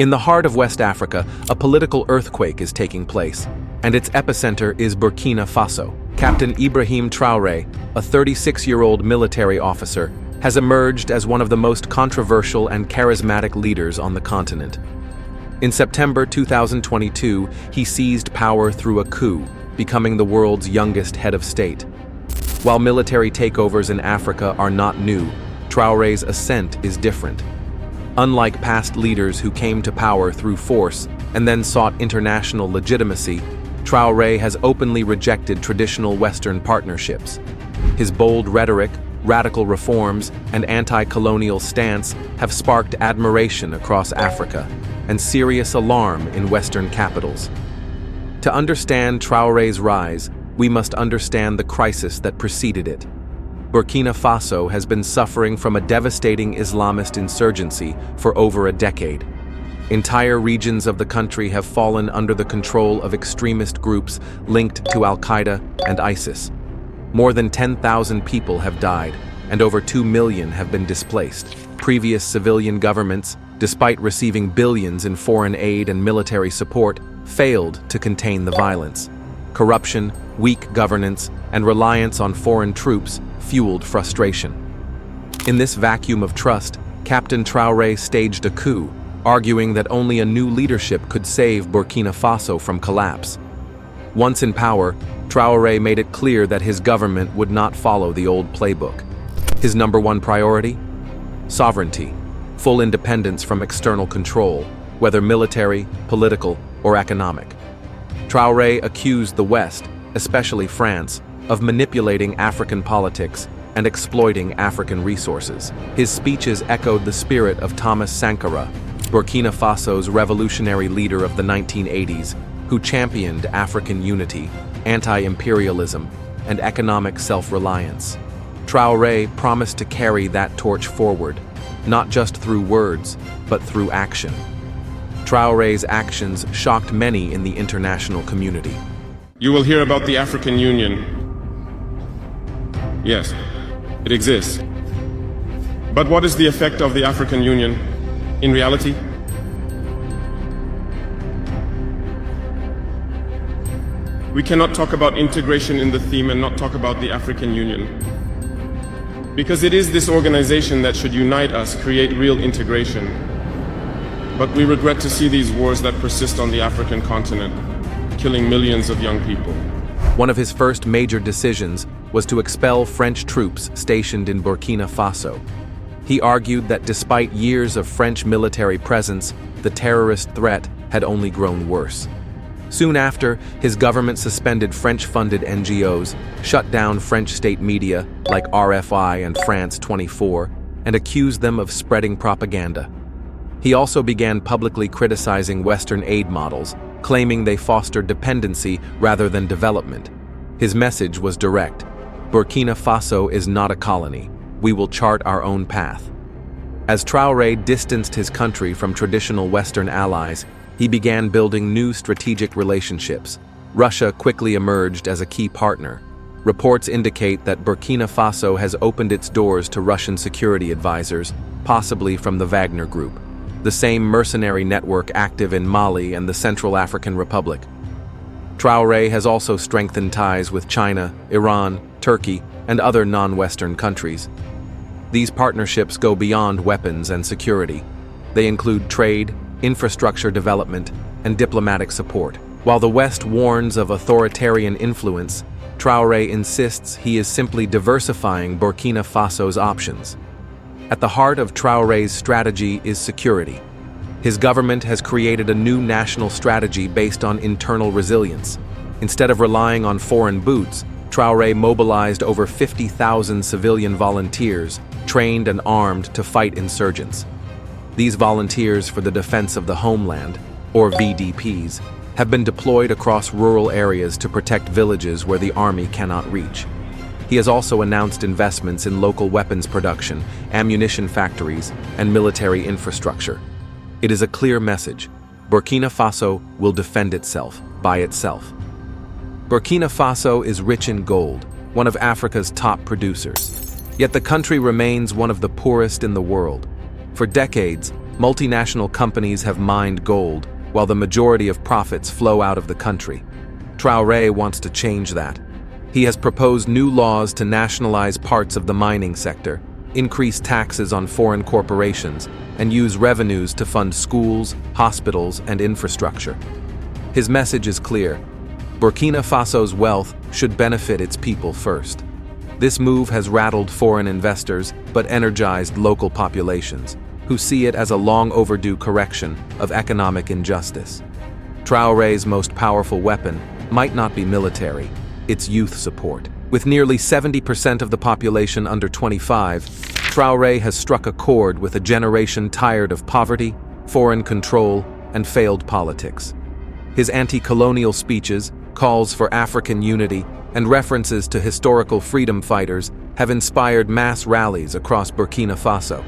In the heart of West Africa, a political earthquake is taking place, and its epicenter is Burkina Faso. Captain Ibrahim Traoré, a 36-year-old military officer, has emerged as one of the most controversial and charismatic leaders on the continent. In September 2022, he seized power through a coup, becoming the world's youngest head of state. While military takeovers in Africa are not new, Traoré's ascent is different. Unlike past leaders who came to power through force and then sought international legitimacy, Traoré has openly rejected traditional Western partnerships. His bold rhetoric, radical reforms, and anti-colonial stance have sparked admiration across Africa and serious alarm in Western capitals. To understand Traoré's rise, we must understand the crisis that preceded it. Burkina Faso has been suffering from a devastating Islamist insurgency for over a decade. Entire regions of the country have fallen under the control of extremist groups linked to Al-Qaeda and ISIS. More than 10,000 people have died, and over 2 million have been displaced. Previous civilian governments, despite receiving billions in foreign aid and military support, failed to contain the violence. Corruption, weak governance, and reliance on foreign troops fueled frustration. In this vacuum of trust, Captain Traoré staged a coup, arguing that only a new leadership could save Burkina Faso from collapse. Once in power, Traoré made it clear that his government would not follow the old playbook. His number one priority? Sovereignty, full independence from external control, whether military, political, or economic. Traoré accused the West, especially France, of manipulating African politics and exploiting African resources. His speeches echoed the spirit of Thomas Sankara, Burkina Faso's revolutionary leader of the 1980s, who championed African unity, anti-imperialism, and economic self-reliance. Traoré promised to carry that torch forward, not just through words, but through action. Traoré's actions shocked many in the international community. You will hear about the African Union. Yes, it exists. But what is the effect of the African Union in reality? We cannot talk about integration in the theme and not talk about the African Union. Because it is this organization that should unite us, create real integration. But we regret to see these wars that persist on the African continent, killing millions of young people. One of his first major decisions was to expel French troops stationed in Burkina Faso. He argued that despite years of French military presence, the terrorist threat had only grown worse. Soon after, his government suspended French-funded NGOs, shut down French state media like RFI and France 24, and accused them of spreading propaganda. He also began publicly criticizing Western aid models, claiming they fostered dependency rather than development. His message was direct: Burkina Faso is not a colony. We will chart our own path. As Traoré distanced his country from traditional Western allies, he began building new strategic relationships. Russia quickly emerged as a key partner. Reports indicate that Burkina Faso has opened its doors to Russian security advisors, possibly from the Wagner Group, the same mercenary network active in Mali and the Central African Republic. Traoré has also strengthened ties with China, Iran, Turkey, and other non-Western countries. These partnerships go beyond weapons and security. They include trade, infrastructure development, and diplomatic support. While the West warns of authoritarian influence, Traoré insists he is simply diversifying Burkina Faso's options. At the heart of Traoré's strategy is security. His government has created a new national strategy based on internal resilience. Instead of relying on foreign boots, Traoré mobilized over 50,000 civilian volunteers, trained and armed to fight insurgents. These volunteers for the defense of the homeland, or VDPs, have been deployed across rural areas to protect villages where the army cannot reach. He has also announced investments in local weapons production, ammunition factories, and military infrastructure. It is a clear message: Burkina Faso will defend itself by itself. Burkina Faso is rich in gold, one of Africa's top producers. Yet the country remains one of the poorest in the world. For decades, Multinational companies have mined gold, while the majority of profits flow out of the country. Traoré wants to change that. He has proposed new laws to nationalize parts of the mining sector, increase taxes on foreign corporations, and use revenues to fund schools, hospitals, and infrastructure. His message is clear: Burkina Faso's wealth should benefit its people first. This move has rattled foreign investors but energized local populations, who see it as a long-overdue correction of economic injustice. Traoré's most powerful weapon might not be military, it's youth support. With nearly 70% of the population under 25, Traoré has struck a chord with a generation tired of poverty, foreign control, and failed politics. His anti-colonial speeches, calls for African unity, and references to historical freedom fighters have inspired mass rallies across Burkina Faso.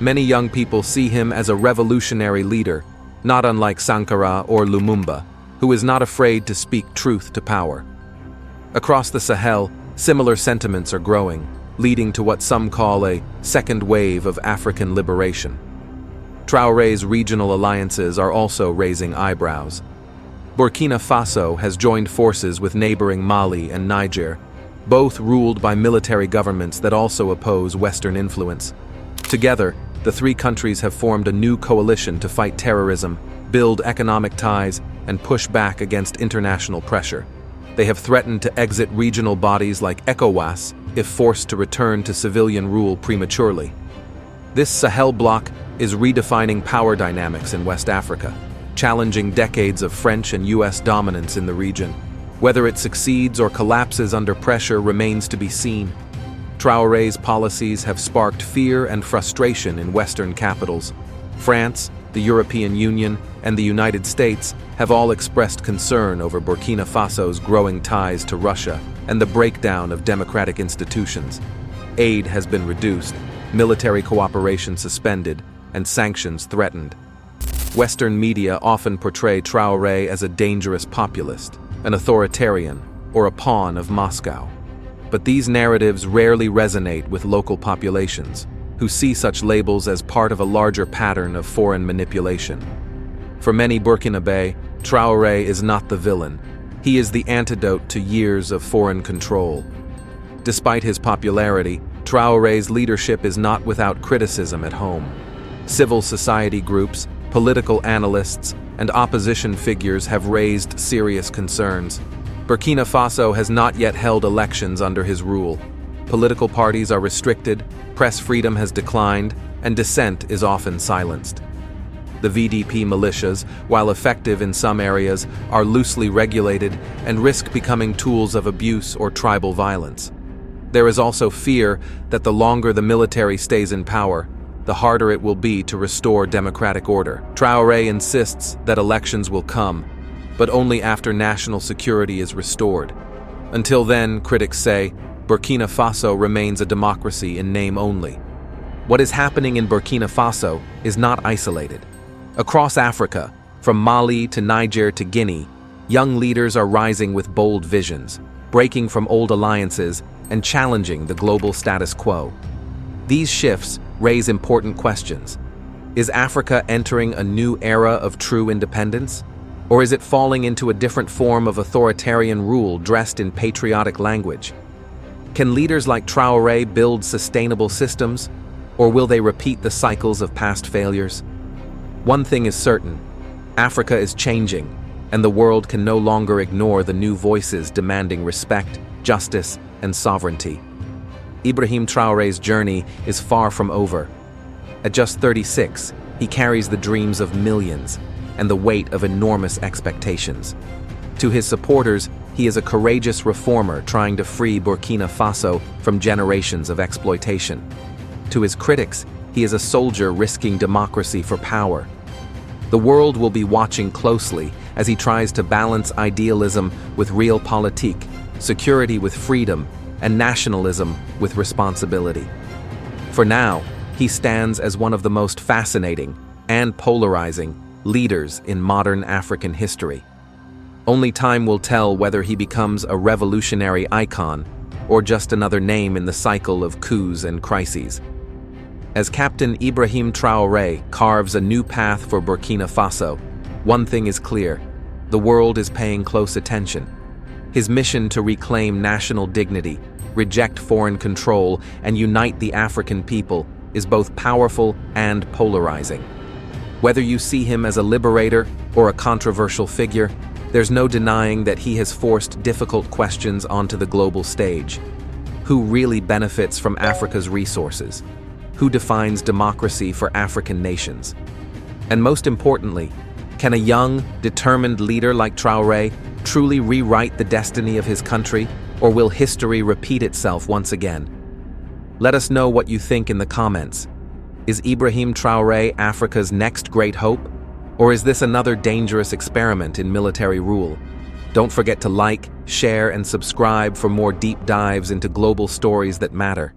Many young people see him as a revolutionary leader, not unlike Sankara or Lumumba, who is not afraid to speak truth to power. Across the Sahel, similar sentiments are growing, leading to what some call a second wave of African liberation. Traoré's regional alliances are also raising eyebrows. Burkina Faso has joined forces with neighboring Mali and Niger, both ruled by military governments that also oppose Western influence. Together, the three countries have formed a new coalition to fight terrorism, build economic ties, and push back against international pressure. They have threatened to exit regional bodies like ECOWAS if forced to return to civilian rule prematurely. This Sahel bloc is redefining power dynamics in West Africa, challenging decades of French and US dominance in the region. Whether it succeeds or collapses under pressure remains to be seen. Traoré's policies have sparked fear and frustration in Western capitals. France, the European Union, and the United States have all expressed concern over Burkina Faso's growing ties to Russia and the breakdown of democratic institutions. Aid has been reduced, military cooperation suspended, and sanctions threatened. Western media often portray Traoré as a dangerous populist, an authoritarian, or a pawn of Moscow. But these narratives rarely resonate with local populations, who see such labels as part of a larger pattern of foreign manipulation. For many Burkinabe, Traoré is not the villain. He is the antidote to years of foreign control. Despite his popularity, Traoré's leadership is not without criticism at home. Civil society groups, political analysts, and opposition figures have raised serious concerns. Burkina Faso has not yet held elections under his rule. Political parties are restricted, press freedom has declined, and dissent is often silenced. The VDP militias, while effective in some areas, are loosely regulated and risk becoming tools of abuse or tribal violence. There is also fear that the longer the military stays in power, the harder it will be to restore democratic order. Traoré insists that elections will come, but only after national security is restored. Until then, critics say, Burkina Faso remains a democracy in name only. What is happening in Burkina Faso is not isolated. Across Africa, from Mali to Niger to Guinea, young leaders are rising with bold visions, breaking from old alliances and challenging the global status quo. These shifts raise important questions. Is Africa entering a new era of true independence? Or is it falling into a different form of authoritarian rule dressed in patriotic language? Can leaders like Traoré build sustainable systems, or will they repeat the cycles of past failures? One thing is certain: Africa is changing, and the world can no longer ignore the new voices demanding respect, justice, and sovereignty. Ibrahim Traoré's journey is far from over. At just 36, he carries the dreams of millions and the weight of enormous expectations. To his supporters, he is a courageous reformer trying to free Burkina Faso from generations of exploitation. To his critics, he is a soldier risking democracy for power. The world will be watching closely as he tries to balance idealism with realpolitik, security with freedom, and nationalism with responsibility. For now, he stands as one of the most fascinating and polarizing leaders in modern African history. Only time will tell whether he becomes a revolutionary icon or just another name in the cycle of coups and crises. As Captain Ibrahim Traoré carves a new path for Burkina Faso, one thing is clear: the world is paying close attention. His mission to reclaim national dignity, reject foreign control, and unite the African people is both powerful and polarizing. Whether you see him as a liberator or a controversial figure, there's no denying that he has forced difficult questions onto the global stage. Who really benefits from Africa's resources? Who defines democracy for African nations? And most importantly, can a young, determined leader like Traoré truly rewrite the destiny of his country, or will history repeat itself once again? Let us know what you think in the comments. Is Ibrahim Traoré Africa's next great hope? Or is this another dangerous experiment in military rule? Don't forget to like, share, and subscribe for more deep dives into global stories that matter.